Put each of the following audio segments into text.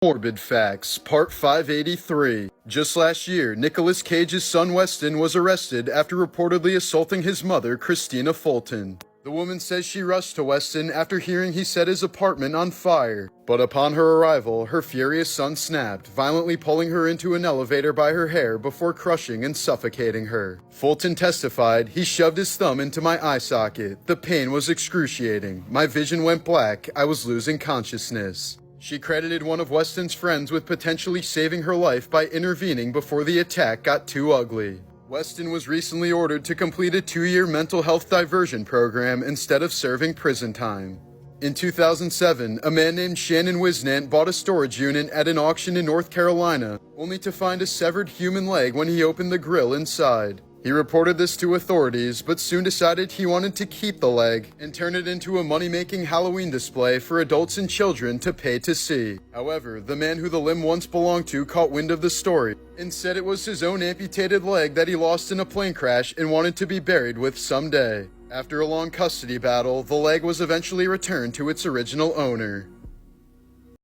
Morbid Facts, Part 583. Just last year, Nicolas Cage's son Weston was arrested after reportedly assaulting his mother, Christina Fulton. The woman says she rushed to Weston after hearing he set his apartment on fire. But upon her arrival, her furious son snapped, violently pulling her into an elevator by her hair before crushing and suffocating her. Fulton testified, "He shoved his thumb into my eye socket. The pain was excruciating. My vision went black. I was losing consciousness." She credited one of Weston's friends with potentially saving her life by intervening before the attack got too ugly. Weston was recently ordered to complete a 2-year mental health diversion program instead of serving prison time. In 2007, a man named Shannon Wisnant bought a storage unit at an auction in North Carolina, only to find a severed human leg when he opened the grill inside. He reported this to authorities, but soon decided he wanted to keep the leg and turn it into a money-making Halloween display for adults and children to pay to see. However, the man who the limb once belonged to caught wind of the story and said it was his own amputated leg that he lost in a plane crash and wanted to be buried with someday. After a long custody battle, the leg was eventually returned to its original owner.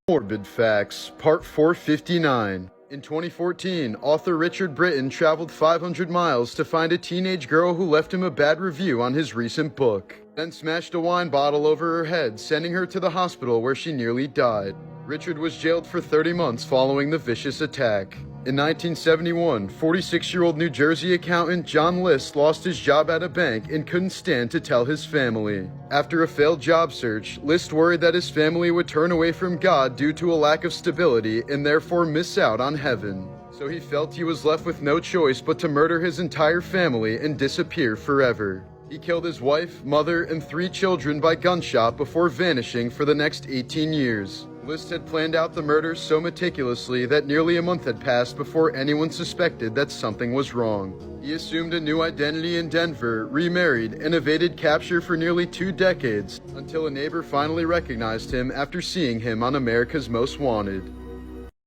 Morbid Facts, Part 459. In 2014, author Richard Britton traveled 500 miles to find a teenage girl who left him a bad review on his recent book, then smashed a wine bottle over her head, sending her to the hospital where she nearly died. Richard was jailed for 30 months following the vicious attack. In 1971, 46-year-old New Jersey accountant John List lost his job at a bank and couldn't stand to tell his family. After a failed job search, List worried that his family would turn away from God due to a lack of stability and therefore miss out on heaven. So he felt he was left with no choice but to murder his entire family and disappear forever. He killed his wife, mother, and 3 children by gunshot before vanishing for the next 18 years. List had planned out the murder so meticulously that nearly a month had passed before anyone suspected that something was wrong. He assumed a new identity in Denver, remarried, and evaded capture for nearly 2 decades, until a neighbor finally recognized him after seeing him on America's Most Wanted.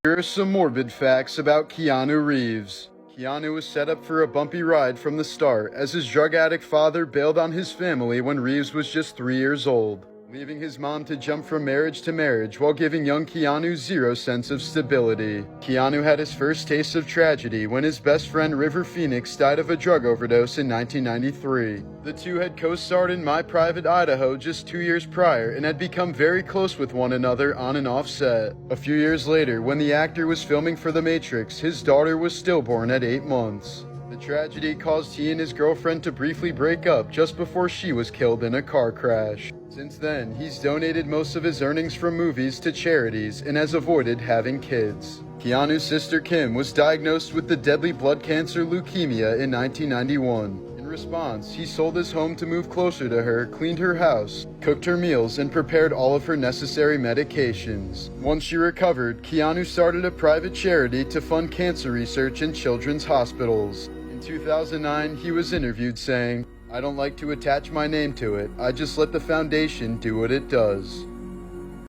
Here are some morbid facts about Keanu Reeves. Keanu was set up for a bumpy ride from the start, as his drug addict father bailed on his family when Reeves was just 3 years old, leaving his mom to jump from marriage to marriage while giving young Keanu zero sense of stability. Keanu had his first taste of tragedy when his best friend River Phoenix died of a drug overdose in 1993. The two had co-starred in My Private Idaho just 2 years prior and had become very close with one another on and off set. A few years later, when the actor was filming for The Matrix, his daughter was stillborn at 8 months. The tragedy caused he and his girlfriend to briefly break up just before she was killed in a car crash. Since then, he's donated most of his earnings from movies to charities and has avoided having kids. Keanu's sister Kim was diagnosed with the deadly blood cancer leukemia in 1991. In response, he sold his home to move closer to her, cleaned her house, cooked her meals, and prepared all of her necessary medications. Once she recovered, Keanu started a private charity to fund cancer research in children's hospitals. In 2009, he was interviewed saying, "I don't like to attach my name to it. I just let the foundation do what it does."